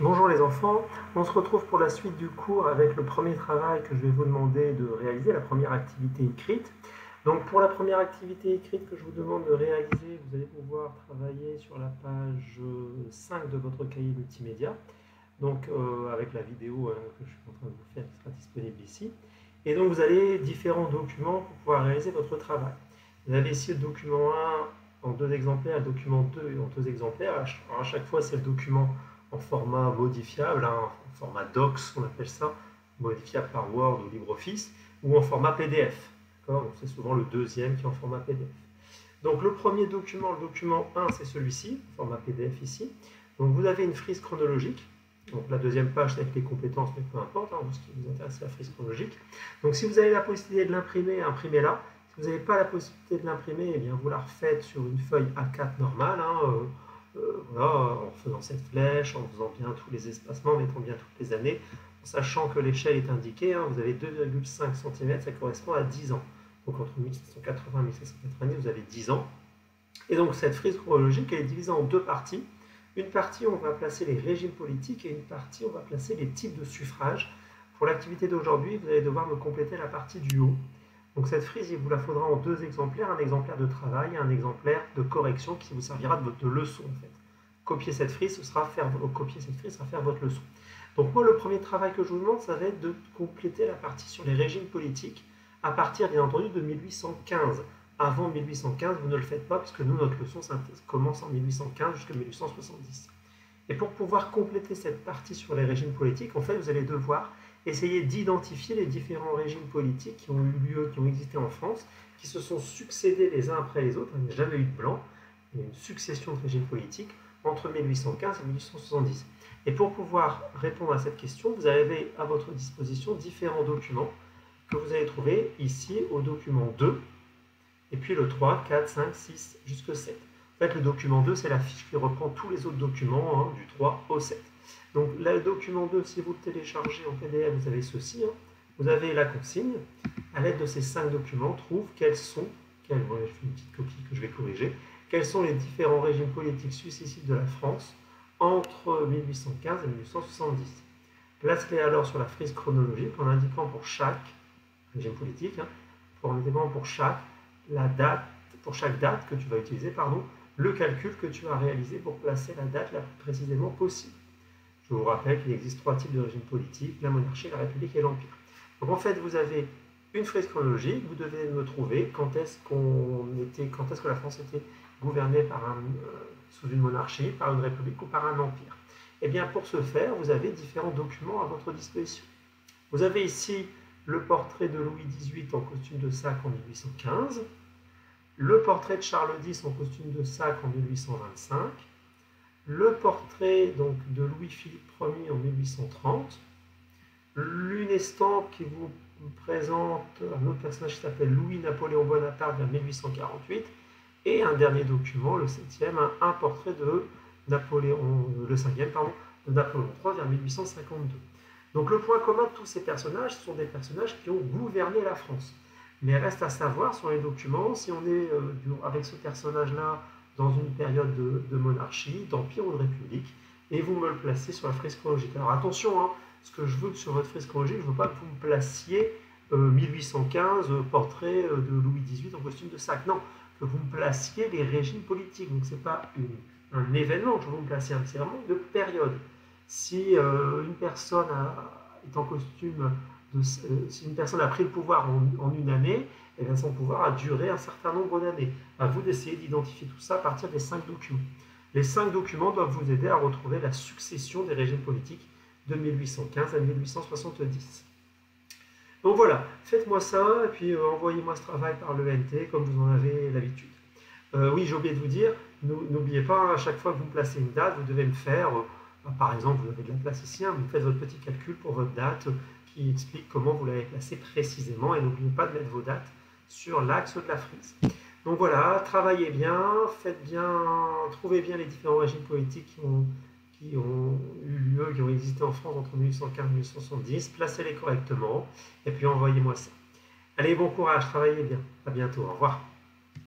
Bonjour les enfants, on se retrouve pour la suite du cours avec le premier travail que je vais vous demander de réaliser, la première activité écrite. Donc pour la première activité écrite que je vous demande de réaliser, vous allez pouvoir travailler sur la page 5 de votre cahier multimédia, donc avec la vidéo que je suis en train de vous faire qui sera disponible ici. Et donc vous avez différents documents pour pouvoir réaliser votre travail. Vous avez ici le document 1 en 2 exemplaires, le document 2 en 2 exemplaires. Alors à chaque fois c'est le document en format modifiable, en format docs, on appelle ça, modifiable par Word ou LibreOffice, ou en format PDF. C'est souvent le deuxième qui est en format PDF. Donc le premier document, le document 1, c'est celui-ci, format PDF ici. Donc vous avez une frise chronologique. Donc la deuxième page, c'est avec les compétences, mais peu importe, ce qui vous intéresse, c'est la frise chronologique. Donc si vous avez la possibilité de l'imprimer, imprimez-la. Si vous n'avez pas la possibilité de l'imprimer, eh bien vous la refaites sur une feuille A4 normale, voilà, en faisant cette flèche, en faisant bien tous les espacements, en mettant bien toutes les années, en sachant que l'échelle est indiquée, vous avez 2,5 cm, ça correspond à 10 ans. Donc entre 1780 et 1790, vous avez 10 ans. Et donc cette frise chronologique, elle est divisée en deux parties. Une partie, on va placer les régimes politiques et une partie, on va placer les types de suffrages. Pour l'activité d'aujourd'hui, vous allez devoir me compléter la partie du haut. Donc cette frise, il vous la faudra en 2 exemplaires, un exemplaire de travail et un exemplaire de correction qui vous servira de votre leçon en fait. Copier cette frise, ce sera faire votre leçon. Donc moi, le premier travail que je vous demande, ça va être de compléter la partie sur les régimes politiques à partir, bien entendu, de 1815. Avant 1815, vous ne le faites pas, puisque nous, notre leçon commence en 1815 jusqu'à 1870. Et pour pouvoir compléter cette partie sur les régimes politiques, en fait, vous allez devoir essayer d'identifier les différents régimes politiques qui ont eu lieu, qui ont existé en France, qui se sont succédés les uns après les autres. Il n'y a jamais eu de blanc. Il y a une succession de régimes politiques entre 1815 et 1870. Et pour pouvoir répondre à cette question, vous avez à votre disposition différents documents que vous allez trouver ici au document 2, et puis le 3, 4, 5, 6, jusqu'au 7. En fait, le document 2, c'est la fiche qui reprend tous les autres documents, du 3 au 7. Donc, le document 2, si vous le téléchargez en PDF, vous avez ceci. Vous avez la consigne. À l'aide de ces 5 documents, trouve quels sont, je fais une petite copie que je vais corriger, quels sont les différents régimes politiques successifs de la France entre 1815 et 1870. Place-les alors sur la frise chronologique en indiquant pour chaque régime politique, en indiquant pour chaque date que tu vas utiliser, le calcul que tu as réalisé pour placer la date la plus précisément possible. Je vous rappelle qu'il existe 3 types de régimes politiques, la monarchie, la république et l'empire. Donc en fait, vous avez une frise chronologique, vous devez me trouver quand est-ce que la France était gouvernée sous une monarchie, par une république ou par un empire. Et bien pour ce faire, vous avez différents documents à votre disposition. Vous avez ici le portrait de Louis XVIII en costume de sac en 1815, le portrait de Charles X en costume de sac en 1825, le portrait donc de Louis-Philippe Ier en 1830, une estampe qui vous présente un autre personnage qui s'appelle Louis-Napoléon Bonaparte vers 1848, et un dernier document, le 7e, un portrait de Napoléon, le 5e, de Napoléon III vers 1852. Donc le point commun de tous ces personnages, ce sont des personnages qui ont gouverné la France. Mais reste à savoir sur les documents si on est avec ce personnage-là dans une période de monarchie, d'empire ou de république, et vous me le placez sur la frise chronologique. Alors attention, ce que je veux sur votre frise chronologique, je ne veux pas que vous me placiez 1815, portrait de Louis XVIII en costume de sac. Non, que vous me placiez les régimes politiques. Donc ce n'est pas un événement que je veux vous me placer, c'est vraiment une période. Si une personne est en costume, si une personne a pris le pouvoir en une année, eh bien son pouvoir a duré un certain nombre d'années. À vous d'essayer d'identifier tout ça à partir des 5 documents. Les 5 documents doivent vous aider à retrouver la succession des régimes politiques de 1815 à 1870. Donc voilà, faites-moi ça et puis envoyez-moi ce travail par l'ENT comme vous en avez l'habitude. Oui, j'ai oublié de vous dire, n'oubliez pas, à chaque fois que vous me placez une date, vous devez me faire, par exemple, vous avez de la place ici, vous faites votre petit calcul pour votre date qui explique comment vous l'avez placée précisément et n'oubliez pas de mettre vos dates sur l'axe de la frise. Donc voilà, travaillez bien, faites bien, trouvez bien les différents régimes politiques qui ont eu lieu, qui ont existé en France entre 1815 et 1870, placez-les correctement et puis envoyez-moi ça. Allez, bon courage, travaillez bien. À bientôt, au revoir.